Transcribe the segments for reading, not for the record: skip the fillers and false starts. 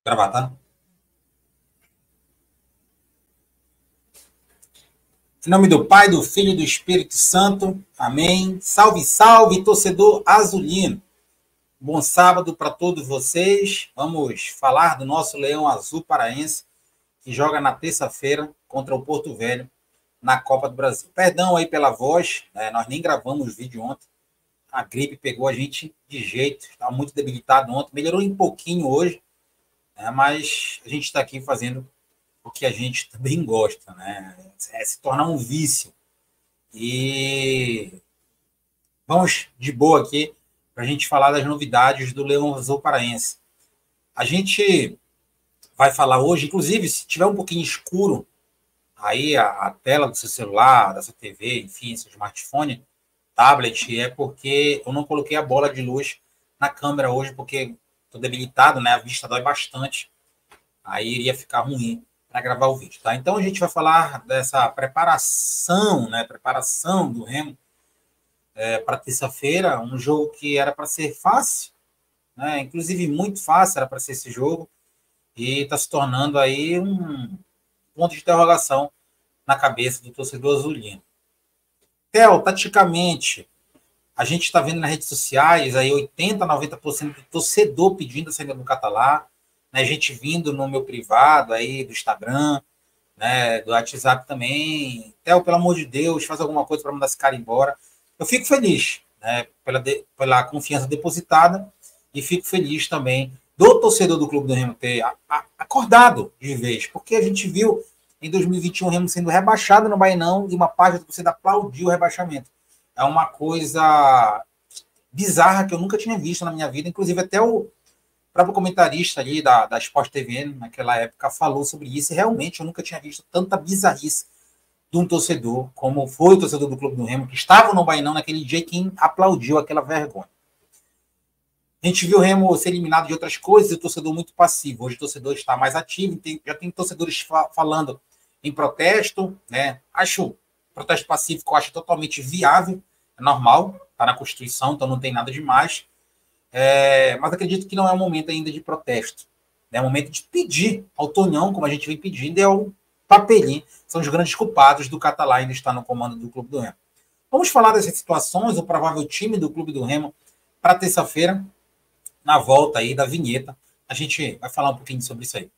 Gravar, tá? Em nome do Pai, do Filho e do Espírito Santo. Amém. Salve, salve, torcedor azulino. Bom sábado para todos vocês. Vamos falar do nosso Leão Azul Paraense, que joga na terça-feira contra o Porto Velho na Copa do Brasil. Perdão aí pela voz, nós nem gravamos vídeo ontem. A gripe pegou a gente de jeito. Estava muito debilitado ontem. Melhorou um pouquinho hoje, mas a gente está aqui fazendo o que a gente também gosta, né? É se tornar um vício. E vamos de boa aqui para a gente falar das novidades do Leão Azul Paraense. A gente vai falar hoje, inclusive, se tiver um pouquinho escuro, aí a tela do seu celular, da sua TV, enfim, seu smartphone, tablet, é porque eu não coloquei a bola de luz na câmera hoje, porque estou debilitado, né? A vista dói bastante. Aí iria ficar ruim para gravar o vídeo, tá? Então a gente vai falar dessa preparação, né? Preparação do Remo para terça-feira, um jogo que era para ser fácil, né? Inclusive muito fácil era para ser esse jogo, e está se tornando aí um ponto de interrogação na cabeça do torcedor azulino. Theo, taticamente, a gente está vendo nas redes sociais aí 80, 90% do torcedor pedindo a saída do Catalá, né? Gente vindo no meu privado aí do Instagram, né, do WhatsApp também. Theo, pelo amor de Deus, faz alguma coisa para mandar esse cara embora. Eu fico feliz, né, pela confiança depositada, e fico feliz também do torcedor do Clube do Remo ter acordado de vez, porque a gente viu em 2021 o Remo sendo rebaixado no Bainão e uma parte da torcida aplaudiu o rebaixamento. É uma coisa bizarra que eu nunca tinha visto na minha vida, inclusive até o próprio comentarista ali da Sport TV, naquela época, falou sobre isso, e realmente eu nunca tinha visto tanta bizarrice de um torcedor, como foi o torcedor do Clube do Remo, que estava no Bainão naquele dia, quem aplaudiu aquela vergonha. A gente viu o Remo ser eliminado de outras coisas, e o torcedor muito passivo. Hoje o torcedor está mais ativo, já tem torcedores falando em protesto, né? Acho protesto pacífico, eu acho totalmente viável, é normal, está na Constituição, então não tem nada demais. Mas acredito que não é um momento ainda de protesto. É um momento de pedir ao Tonhão, como a gente vem pedindo, e ao Papelim, são os grandes culpados do Catalá ainda estar no comando do Clube do Remo. Vamos falar dessas situações, o provável time do Clube do Remo para terça-feira, na volta aí da vinheta. A gente vai falar um pouquinho sobre isso aí.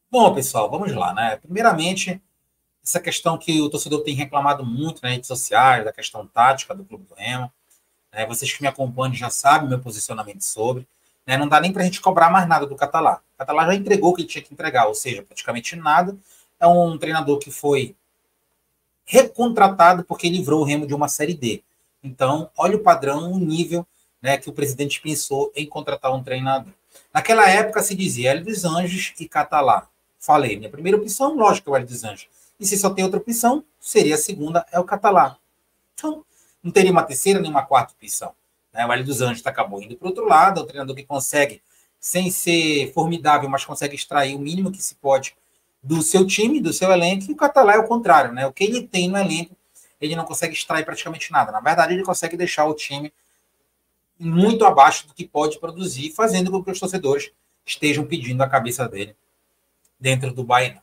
Bom, pessoal, vamos lá, né? Primeiramente, essa questão que o torcedor tem reclamado muito nas redes sociais, da questão tática do Clube do Remo. Vocês que me acompanham já sabem o meu posicionamento sobre. Não dá nem para a gente cobrar mais nada do Catalá. O Catalá já entregou o que ele tinha que entregar, ou seja, praticamente nada. É um treinador que foi recontratado porque livrou o Remo de uma Série D. Então, olha o padrão, o nível, né, que o presidente pensou em contratar um treinador. Naquela época se dizia Hélio dos Anjos e Catalá. Falei, minha primeira opção, lógico, é o Hélio dos Anjos. E se só tem outra opção, seria a segunda, é o Catalá. Então, não teria uma terceira nem uma quarta opção. O Hélio dos Anjos acabou indo para o outro lado, é um treinador que consegue, sem ser formidável, mas consegue extrair o mínimo que se pode do seu time, do seu elenco, e o Catalá é o contrário, né? O que ele tem no elenco, ele não consegue extrair praticamente nada. Na verdade, ele consegue deixar o time muito abaixo do que pode produzir, fazendo com que os torcedores estejam pedindo a cabeça dele dentro do Bahia.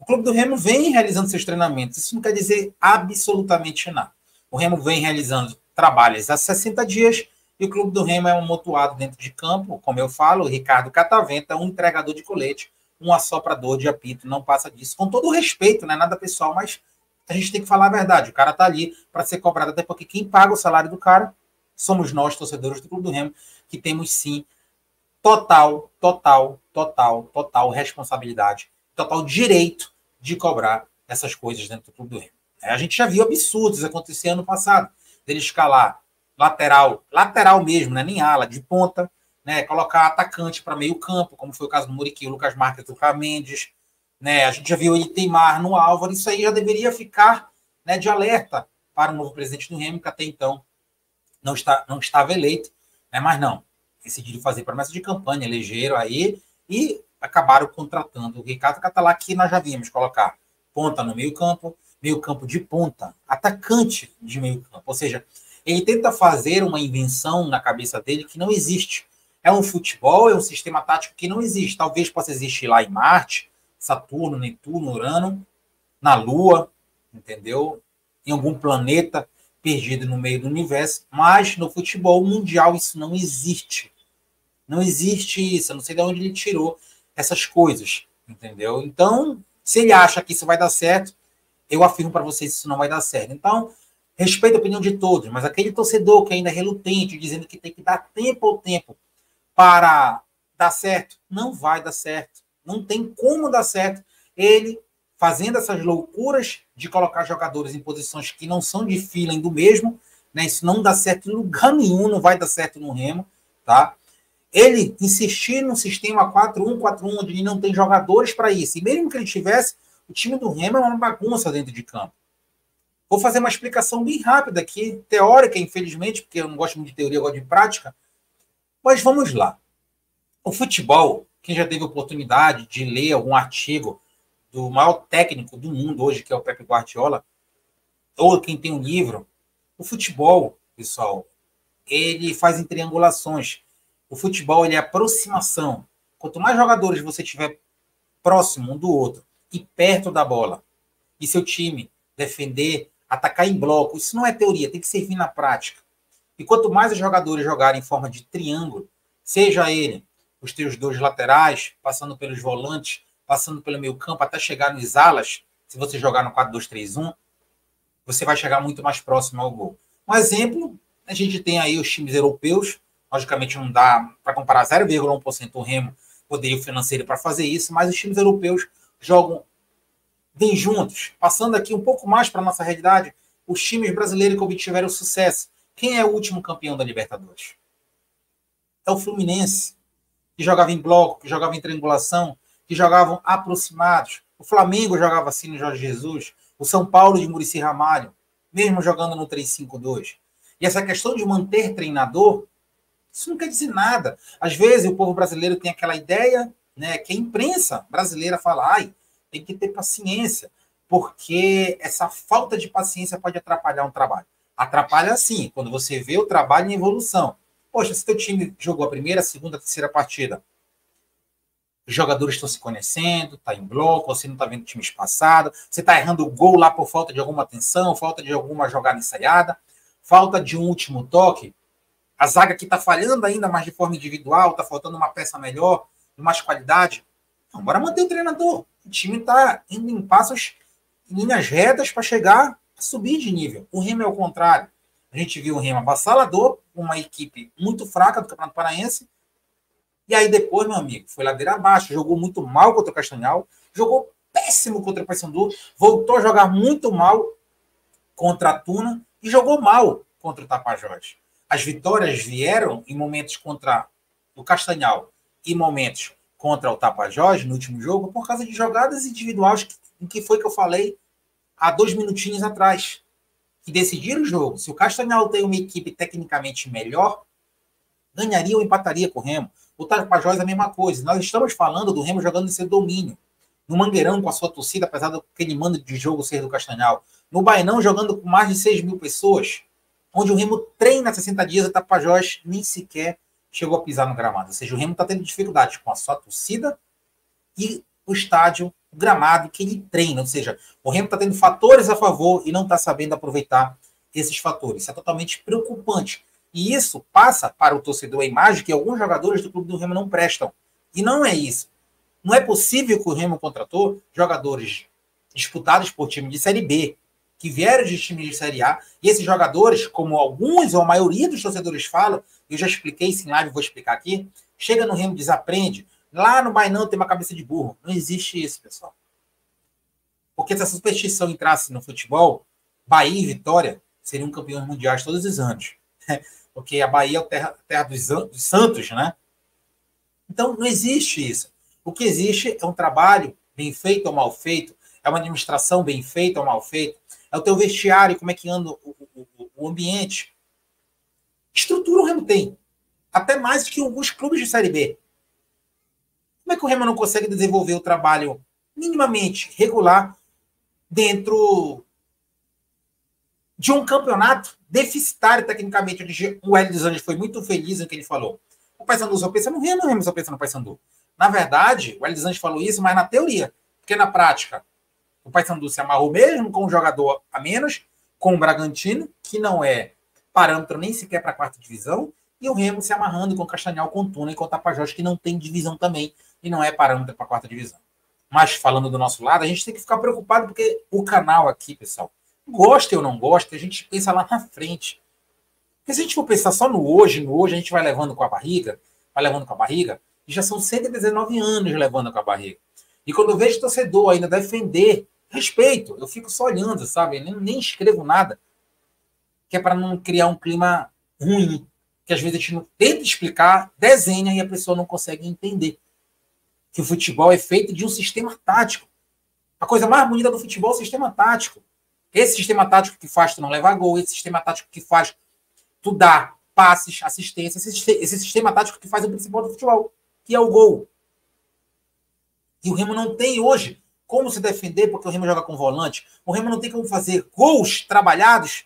O Clube do Remo vem realizando seus treinamentos. Isso não quer dizer absolutamente nada. O Remo vem realizando trabalhos há 60 dias e o Clube do Remo é um motuado dentro de campo. Como eu falo, o Ricardo Cataventa, um entregador de colete, um assoprador de apito, não passa disso. Com todo o respeito, não é nada pessoal, mas a gente tem que falar a verdade. O cara está ali para ser cobrado, até porque quem paga o salário do cara somos nós, torcedores do Clube do Remo, que temos sim total responsabilidade, total direito de cobrar essas coisas dentro do Clube do Remo. A gente já viu absurdos acontecer ano passado, dele escalar lateral mesmo, né, nem ala, de ponta, né, colocar atacante para meio campo, como foi o caso do Muriqui, o Lucas Marques, o Lucas Mendes, né, a gente já viu ele teimar no Álvaro, isso aí já deveria ficar, né, de alerta para o novo presidente do Remo, que até então não estava eleito, né, mas não, decidiram fazer promessa de campanha, elegeram aí e acabaram contratando o Ricardo Catalá, que nós já vimos colocar ponta no meio campo de ponta, atacante de meio campo, ou seja, Ele tenta fazer uma invenção na cabeça dele que não existe. É um futebol, é um sistema tático que não existe. Talvez possa existir lá em Marte, Saturno, Netuno, Urano, na Lua, entendeu? Em algum planeta perdido no meio do universo, mas no futebol mundial isso não existe. Não existe isso, eu não sei de onde ele tirou essas coisas, entendeu? Então, se ele acha que isso vai dar certo, eu afirmo para vocês que isso não vai dar certo. Então, respeito a opinião de todos, mas aquele torcedor que ainda é relutante, dizendo que tem que dar tempo ao tempo para dar certo, não vai dar certo. Não tem como dar certo ele fazendo essas loucuras de colocar jogadores em posições que não são de feeling do mesmo, né? Isso não dá certo em lugar nenhum, não vai dar certo no Remo, tá? Ele insistir no sistema 4-1-4-1, onde ele não tem jogadores para isso. E mesmo que ele tivesse, o time do Remo é uma bagunça dentro de campo. Vou fazer uma explicação bem rápida aqui, teórica, infelizmente, porque eu não gosto muito de teoria, eu gosto de prática. Mas vamos lá. O futebol, quem já teve oportunidade de ler algum artigo do maior técnico do mundo hoje, que é o Pep Guardiola, ou quem tem um livro, o futebol, pessoal, ele faz em triangulações. O futebol ele é aproximação. Quanto mais jogadores você tiver próximo um do outro e perto da bola, e seu time defender, atacar em bloco, isso não é teoria, tem que servir na prática. E quanto mais os jogadores jogarem em forma de triângulo, seja ele os teus dois laterais, passando pelos volantes, passando pelo meio campo, até chegar nos alas, se você jogar no 4-2-3-1, você vai chegar muito mais próximo ao gol. Um exemplo, a gente tem aí os times europeus, logicamente não dá para comparar 0,1% o Remo, poderio financeiro para fazer isso, mas os times europeus jogam bem juntos. Passando aqui um pouco mais para a nossa realidade, os times brasileiros que obtiveram sucesso. Quem é o último campeão da Libertadores? É o Fluminense, que jogava em bloco, que jogava em triangulação, que jogavam aproximados. O Flamengo jogava assim no Jorge Jesus, o São Paulo de Muricy Ramalho, mesmo jogando no 3-5-2. E essa questão de manter treinador, isso não quer dizer nada. Às vezes o povo brasileiro tem aquela ideia, né, que a imprensa brasileira fala, ai, tem que ter paciência, porque essa falta de paciência pode atrapalhar um trabalho. Atrapalha sim, quando você vê o trabalho em evolução. Poxa, se teu time jogou a primeira, a segunda, a terceira partida, os jogadores estão se conhecendo, está em bloco, você não está vendo o time espaçado, você está errando o gol lá por falta de alguma atenção, falta de alguma jogada ensaiada, falta de um último toque, a zaga que está falhando ainda mais de forma individual, está faltando uma peça melhor, de mais qualidade. Então, bora manter o treinador. O time está indo em passos, em linhas retas para chegar a subir de nível. O Remo é o contrário. A gente viu o Remo avassalador, uma equipe muito fraca do Campeonato Paraense, e aí depois, meu amigo, foi ladeira abaixo, jogou muito mal contra o Castanhal, jogou péssimo contra o Paysandu, voltou a jogar muito mal contra a Tuna e jogou mal contra o Tapajós. As vitórias vieram em momentos contra o Castanhal e momentos contra o Tapajós no último jogo por causa de jogadas individuais que foi que eu falei há 2 minutinhos atrás, que decidiram o jogo. Se o Castanhal tem uma equipe tecnicamente melhor, ganharia ou empataria com o Remo. O Tapajós é a mesma coisa. Nós estamos falando do Remo jogando em seu domínio. No Mangueirão com a sua torcida, apesar daquele mando de jogo ser do Castanhal. No Bainão jogando com mais de 6 mil pessoas, onde o Remo treina 60 dias, o Tapajós nem sequer chegou a pisar no gramado. Ou seja, o Remo está tendo dificuldades com a sua torcida e o estádio, o gramado que ele treina. Ou seja, o Remo está tendo fatores a favor e não está sabendo aproveitar esses fatores. Isso é totalmente preocupante. E isso passa para o torcedor a imagem que alguns jogadores do clube do Remo não prestam. E não é isso. Não é possível que o Remo contratou jogadores disputados por time de Série B, que vieram de time de Série A, e esses jogadores, como alguns ou a maioria dos torcedores falam, eu já expliquei isso em live, vou explicar aqui, chega no Remo, desaprende, lá no Bainão tem uma cabeça de burro. Não existe isso, pessoal. Porque se essa superstição entrasse no futebol, Bahia e Vitória seriam campeões mundiais todos os anos. Porque a Bahia é a terra dos Santos, né? Então, não existe isso. O que existe é um trabalho bem feito ou mal feito, é uma administração bem feita ou mal feita, é o teu vestiário, como é que anda o ambiente. Estrutura o Remo tem, até mais do que alguns clubes de Série B. Como é que o Remo não consegue desenvolver o trabalho minimamente regular dentro de um campeonato deficitário tecnicamente, onde o Hélio dos Anjos foi muito feliz no que ele falou. O Paysandu só pensa no Remo, o Remo só pensa no Paysandu. Na verdade, o Hélio dos Anjos falou isso, mas na teoria, porque na prática, o Paysandu se amarrou mesmo com um jogador a menos, com o Bragantino, que não é parâmetro nem sequer para a quarta divisão, e o Remo se amarrando com o Castanhal, com o Tuna e com o Tapajós, que não tem divisão também, e não é parâmetro para a quarta divisão. Mas falando do nosso lado, a gente tem que ficar preocupado, porque o canal aqui, pessoal, gosta ou não gosta, a gente pensa lá na frente. Porque se a gente for pensar só no hoje, a gente vai levando com a barriga, e já são 119 anos levando com a barriga. E quando eu vejo torcedor ainda defender, respeito, eu fico só olhando, sabe? Nem escrevo nada, que é para não criar um clima ruim, que às vezes a gente não tenta explicar, desenha e a pessoa não consegue entender que o futebol é feito de um sistema tático. A coisa mais bonita do futebol é o sistema tático. Esse sistema tático que faz tu não levar gol, esse sistema tático que faz tu dar passes, assistência, esse sistema tático que faz o principal do futebol, que é o gol. E o Remo não tem hoje como se defender, porque o Remo joga com volante. O Remo não tem como fazer gols trabalhados,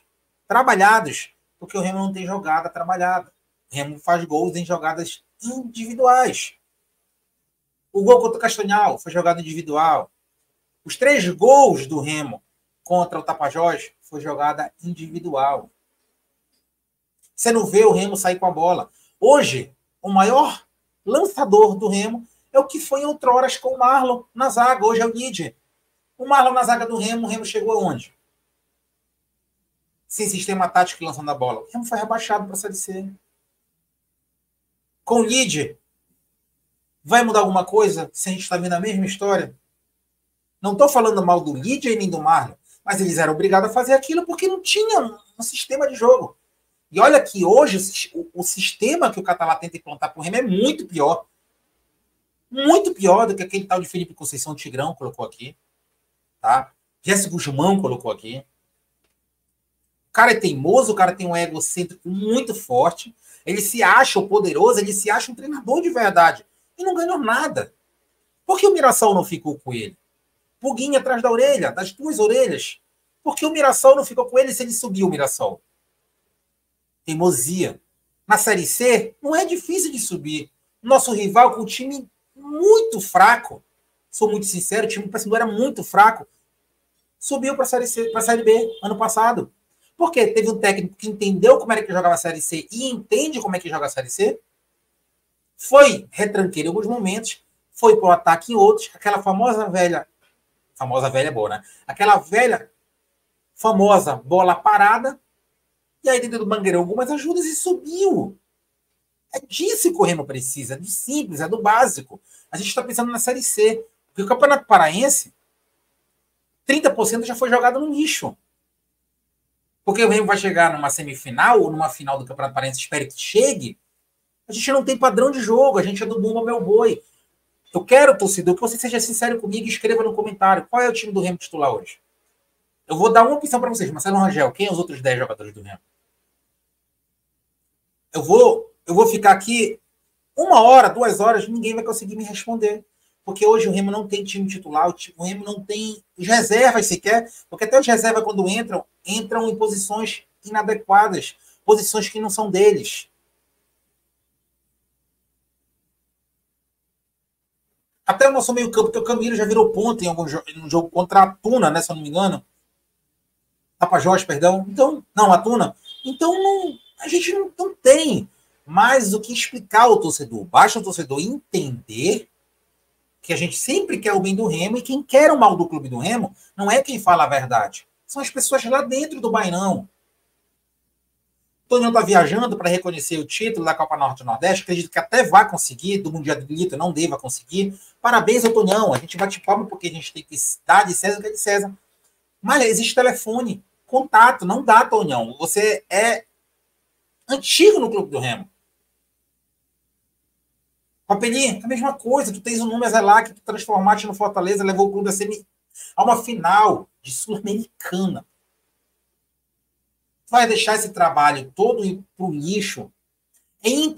porque o Remo não tem jogada trabalhada. O Remo faz gols em jogadas individuais. O gol contra o Castanhal foi jogada individual. Os 3 gols do Remo contra o Tapajós foi jogada individual. Você não vê o Remo sair com a bola. Hoje, o maior lançador do Remo é o que foi em outroras com o Marlon na zaga. Hoje é o Líder. O Marlon na zaga do Remo, o Remo chegou aonde? Sem sistema tático lançando a bola. O Remo foi rebaixado para a Série C. Com o Líder, vai mudar alguma coisa se a gente está vendo a mesma história? Não estou falando mal do Líder nem do Marlon, mas eles eram obrigados a fazer aquilo porque não tinha um sistema de jogo. E olha que hoje o sistema que o Catalá tenta implantar para o Remo é muito pior. Muito pior do que aquele tal de Felipe Conceição Tigrão colocou aqui. Tá? Jesse Guzmão colocou aqui. O cara é teimoso, o cara tem um egocêntrico muito forte. Ele se acha o poderoso, ele se acha um treinador de verdade. E não ganhou nada. Por que o Mirassol não ficou com ele? Pulguinha atrás da orelha, das 2 orelhas. Por que o Mirassol não ficou com ele se ele subiu o Mirassol? Teimosia. Na Série C, não é difícil de subir. Nosso rival com um time muito fraco, sou muito sincero, o time do Paysandu era muito fraco, subiu para a Série C, para a Série B ano passado. Por quê? Teve um técnico que entendeu como era que jogava a Série C e entende como é que joga a Série C. Foi retranqueiro em alguns momentos, foi para o ataque em outros, aquela famosa velha é boa, né? Aquela velha famosa bola parada, e aí dentro do Mangueirão algumas ajudas e subiu. É disso que o Remo precisa, é do simples, é do básico. A gente está pensando na Série C, porque o Campeonato Paraense, 30% já foi jogado no lixo. Porque o Remo vai chegar numa semifinal ou numa final do Campeonato Paraense, espere que chegue, a gente não tem padrão de jogo, a gente é do bumba meu boi. Eu quero, torcedor, que você seja sincero comigo e escreva no comentário qual é o time do Remo titular hoje. Eu vou dar uma opção para vocês. Marcelo Rangel, quem é os outros 10 jogadores do Remo? Eu vou ficar aqui 1 hora, 2 horas, ninguém vai conseguir me responder. Porque hoje o Remo não tem time titular, o Remo não tem os reservas sequer, porque até os reservas, quando entram em posições inadequadas, posições que não são deles. Até o nosso meio campo, porque o Camilo já virou ponta em algum jogo contra a Tuna, né, se eu não me engano. Tapajós, perdão. Então, não, a Tuna. Então, a gente não tem mais o que explicar ao torcedor. Basta o torcedor entender que a gente sempre quer o bem do Remo, e quem quer o mal do clube do Remo não é quem fala a verdade. São as pessoas lá dentro do Bainão. O Tonhão está viajando para reconhecer o título da Copa Norte e Nordeste. Acredito que até vai conseguir, do Mundial de Lito não deva conseguir. Parabéns ao Tonhão. A gente bate palma porque a gente tem que dar de César o que é de César. Mas existe telefone, contato. Não dá, Tonhão. Você é antigo no clube do Remo. Papelinho, a mesma coisa. Tu tens um número lá que tu transformaste no Fortaleza, levou o clube a uma final de Sul-Americana. Vai deixar esse trabalho todo ir para o lixo.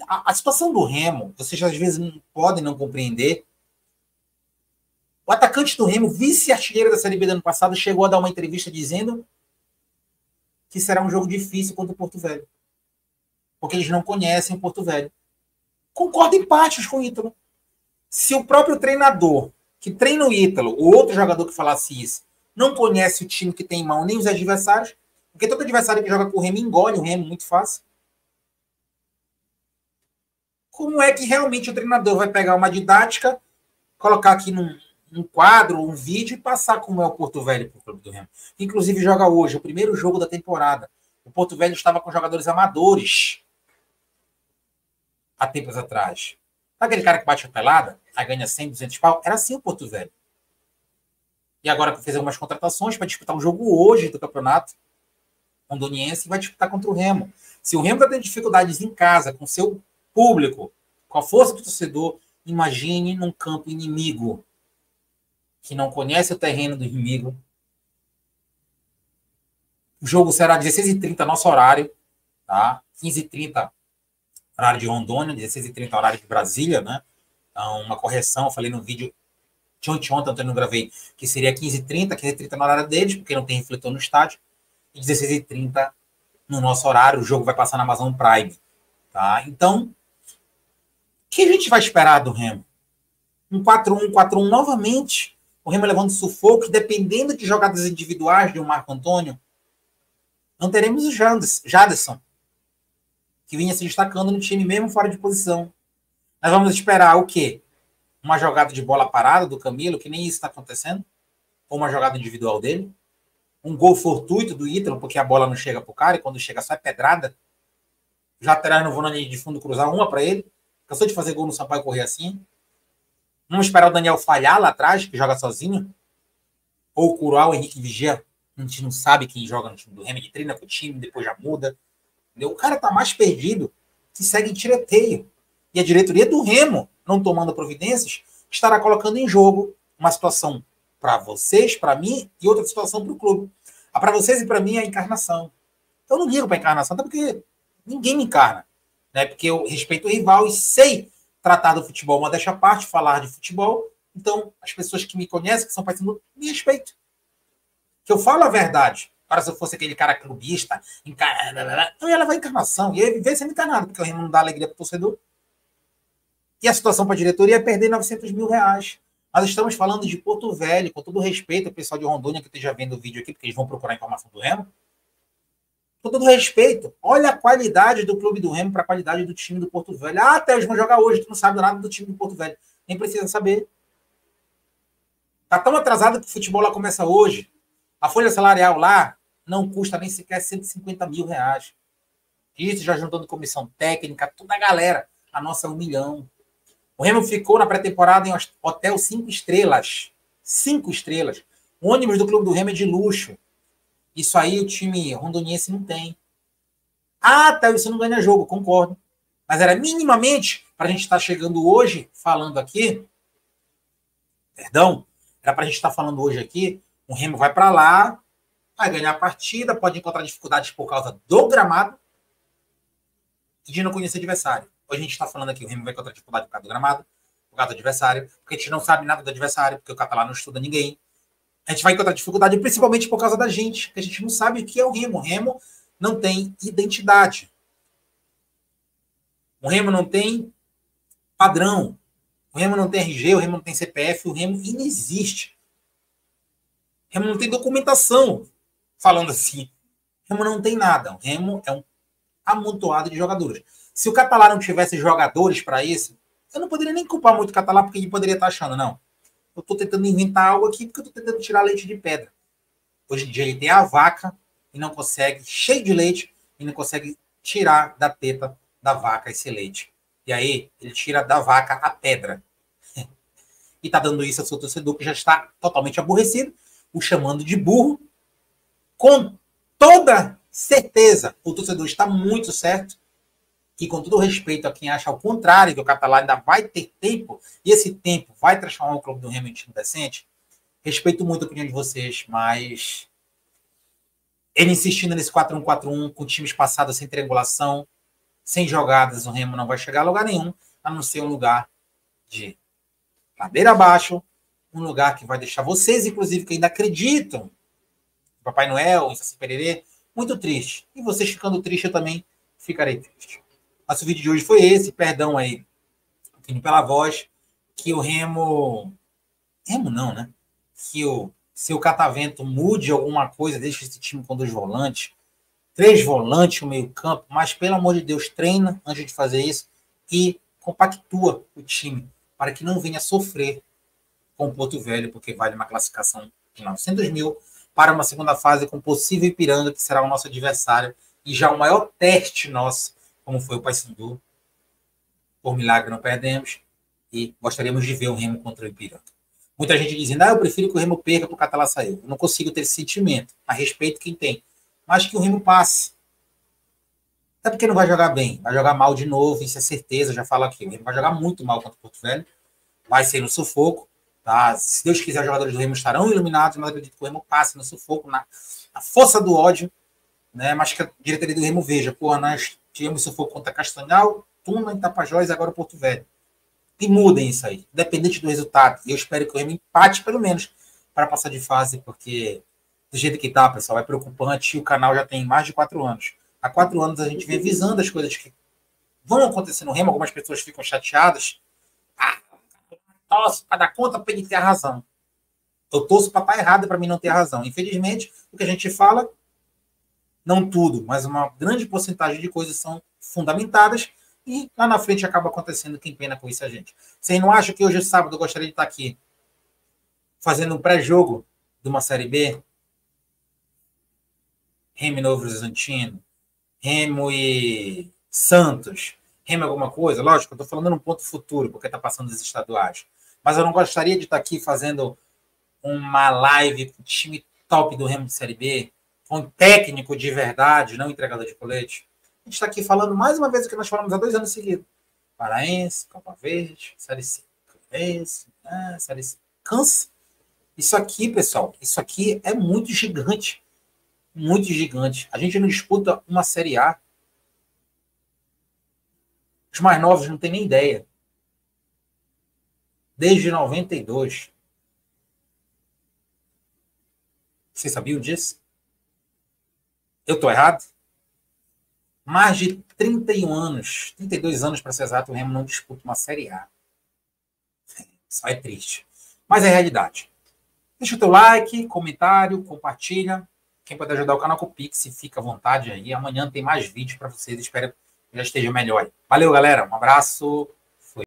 A situação do Remo, vocês às vezes podem não compreender. O atacante do Remo, vice-artilheiro da Série B do ano passado, chegou a dar uma entrevista dizendo que será um jogo difícil contra o Porto Velho. Porque eles não conhecem o Porto Velho. Concordo em partes com o Ítalo. Se o próprio treinador que treina o Ítalo, o outro jogador que falasse isso, não conhece o time que tem em mão, nem os adversários, porque todo adversário que joga com o Remo engole o Remo muito fácil. Como é que realmente o treinador vai pegar uma didática, colocar aqui num quadro, um vídeo e passar como é o Porto Velho para o Clube do Remo? Inclusive joga hoje, o primeiro jogo da temporada. O Porto Velho estava com jogadores amadores há tempos atrás. Sabe aquele cara que bate a pelada, aí ganha 100, 200 pau? Era assim o Porto Velho. E agora fez algumas contratações para disputar um jogo hoje do campeonato rondoniense e vai disputar contra o Remo. Se o Remo está tendo dificuldades em casa, com seu público, com a força do torcedor, imagine num campo inimigo, que não conhece o terreno do inimigo. O jogo será 16h30, nosso horário, tá? 15h30, horário de Rondônia, 16h30, horário de Brasília, né? Então, uma correção, eu falei no vídeo de ontem, eu não gravei, que seria 15h30 no horário deles, porque não tem refletor no estádio, e 16h30 no nosso horário, o jogo vai passar na Amazon Prime, tá? Então, o que a gente vai esperar do Remo? Um 4-1, 4-1 novamente, o Remo levando sufoco, dependendo de jogadas individuais de um Marco Antônio, não teremos o Jaderson, que vinha se destacando no time mesmo fora de posição. Nós vamos esperar o quê? Uma jogada de bola parada do Camilo, que nem isso está acontecendo, ou uma jogada individual dele, um gol fortuito do Ítalo, porque a bola não chega pro cara, e quando chega só é pedrada. Os laterais não vão na linha de fundo cruzar uma para ele. Cansou de fazer gol no Sampaio correr assim. Vamos esperar o Daniel falhar lá atrás, que joga sozinho. Ou o Curau, o Henrique Vigia. A gente não sabe quem joga no time do Remo, ele treina com o time, depois já muda. Entendeu? O cara tá mais perdido que segue em tiroteio. E a diretoria do Remo, não tomando providências, estará colocando em jogo uma situação para vocês, para mim, e outra situação para o clube. A para vocês e para mim é a encarnação. Eu não ligo para a encarnação, até porque ninguém me encarna. Né? Porque eu respeito o rival e sei tratar do futebol, mas deixa a parte, falar de futebol. Então, as pessoas que me conhecem, que são parecidos, me respeitam. Que eu falo a verdade. Agora, se eu fosse aquele cara clubista, eu ia levar a encarnação. E ia viver sendo encarnado, porque o Remo não dá alegria para o torcedor. E a situação para a diretoria é perder 900 mil reais. Nós estamos falando de Porto Velho, com todo respeito ao pessoal de Rondônia que esteja vendo o vídeo aqui, porque eles vão procurar a informação do Remo. Com todo respeito, olha a qualidade do clube do Remo para a qualidade do time do Porto Velho. Ah, até eles vão jogar hoje, tu não sabe nada do time do Porto Velho. Nem precisa saber. Está tão atrasado que o futebol lá começa hoje. A folha salarial lá não custa nem sequer 150 mil reais. Isso já juntando comissão técnica, toda a galera. A nossa é 1 milhão. O Remo ficou na pré-temporada em hotel 5 estrelas. 5 estrelas. O ônibus do clube do Remo é de luxo. Isso aí o time rondoniense não tem. Ah, tá, isso não ganha jogo, concordo. Mas era minimamente, para a gente estar chegando hoje, falando aqui, perdão, era para a gente estar falando hoje aqui, o Remo vai para lá, vai ganhar a partida, pode encontrar dificuldades por causa do gramado e de não conhecer o adversário. Hoje a gente está falando aqui, o Remo vai encontrar dificuldade por causa do gramado, por causa do adversário, porque a gente não sabe nada do adversário, porque o catalão não estuda ninguém. A gente vai encontrar dificuldade principalmente por causa da gente, porque a gente não sabe o que é o Remo. O Remo não tem identidade. O Remo não tem padrão. O Remo não tem RG, o Remo não tem CPF, o Remo inexiste. O Remo não tem documentação, falando assim. O Remo não tem nada. O Remo é um amontoado de jogadores. Se o Catalá não tivesse jogadores para isso, eu não poderia nem culpar muito o Catalá, porque ele poderia estar achando, não. Eu estou tentando inventar algo aqui porque eu estou tentando tirar leite de pedra. Hoje em dia ele tem a vaca e não consegue, cheio de leite, e não consegue tirar da teta da vaca esse leite. E aí ele tira da vaca a pedra. E está dando isso ao seu torcedor, que já está totalmente aborrecido, o chamando de burro. Com toda certeza, o torcedor está muito certo. E com todo respeito a quem acha o contrário, que o Catalá ainda vai ter tempo, e esse tempo vai transformar o clube do Remo em time decente, respeito muito a opinião de vocês, mas ele insistindo nesse 4-1-4-1, com times passados sem triangulação, sem jogadas, o Remo não vai chegar a lugar nenhum, a não ser um lugar de ladeira abaixo, um lugar que vai deixar vocês, inclusive, que ainda acreditam em Papai Noel, em Saci Pererê, Muito triste. E vocês ficando tristes, eu também ficarei triste. Nosso vídeo de hoje foi esse. Perdão aí, pela voz, que o Remo... Remo não, né? Que o seu Catavento mude alguma coisa, deixe esse time com 2 volantes, 3 volantes no meio campo, mas, pelo amor de Deus, treina antes de fazer isso e compactua o time para que não venha sofrer com o Porto Velho, porque vale uma classificação de 900 mil para uma segunda fase com possível Ipiranga, que será o nosso adversário, e já o maior teste nosso, como foi o Paysandu. Por milagre não perdemos, e gostaríamos de ver o Remo contra o Ipiranga. Muita gente dizendo, eu prefiro que o Remo perca para o Catalá saiu. Eu não consigo ter esse sentimento, a respeito quem tem. Mas que o Remo passe. Até porque não vai jogar bem, vai jogar mal de novo, isso é certeza, já falo aqui. O Remo vai jogar muito mal contra o Porto Velho, vai ser no sufoco. Tá? Se Deus quiser, os jogadores do Remo estarão iluminados, mas acredito que o Remo passe no sufoco, na força do ódio, né? Mas que a diretoria do Remo veja, nós tivemos sufoco contra Castanhal, Tuna, Tapajós e agora o Porto Velho. E mudem isso aí, independente do resultado. E eu espero que o Remo empate, pelo menos, para passar de fase, porque do jeito que tá, pessoal, é preocupante. E o canal já tem mais de 4 anos. Há 4 anos a gente vem avisando as coisas que vão acontecer no Remo. Algumas pessoas ficam chateadas. Torço para dar conta para ele ter a razão. Eu torço para estar errado para mim não ter a razão. Infelizmente, o que a gente fala, não tudo, mas uma grande porcentagem de coisas são fundamentadas e lá na frente acaba acontecendo. Quem pena com isso a gente. Vocês não acham que hoje, sábado, eu gostaria de estar aqui fazendo um pré-jogo de uma Série B? Remo e Novo Horizontino, Remo e Santos, Remo alguma coisa? Lógico, eu estou falando num ponto futuro, porque está passando os estaduais. Mas eu não gostaria de estar aqui fazendo uma live com o time top do Remo de Série B, com técnico de verdade, não entregador de colete. A gente está aqui falando mais uma vez o que nós falamos há 2 anos seguidos. Paraense, Copa Verde, Série C. Série C. Cansa. Isso aqui, pessoal, isso aqui é muito gigante. Muito gigante. A gente não disputa uma Série A. Os mais novos não têm nem ideia. Desde 92. Vocês sabiam disso? Eu estou errado? Mais de 31 anos, 32 anos para ser exato, o Remo não disputa uma Série A. Isso é triste. Mas é realidade. Deixa o teu like, comentário, compartilha. Quem puder ajudar o canal com o Pix, fica à vontade aí. Amanhã tem mais vídeos para vocês. Espero que já esteja melhor. Valeu, galera. Um abraço.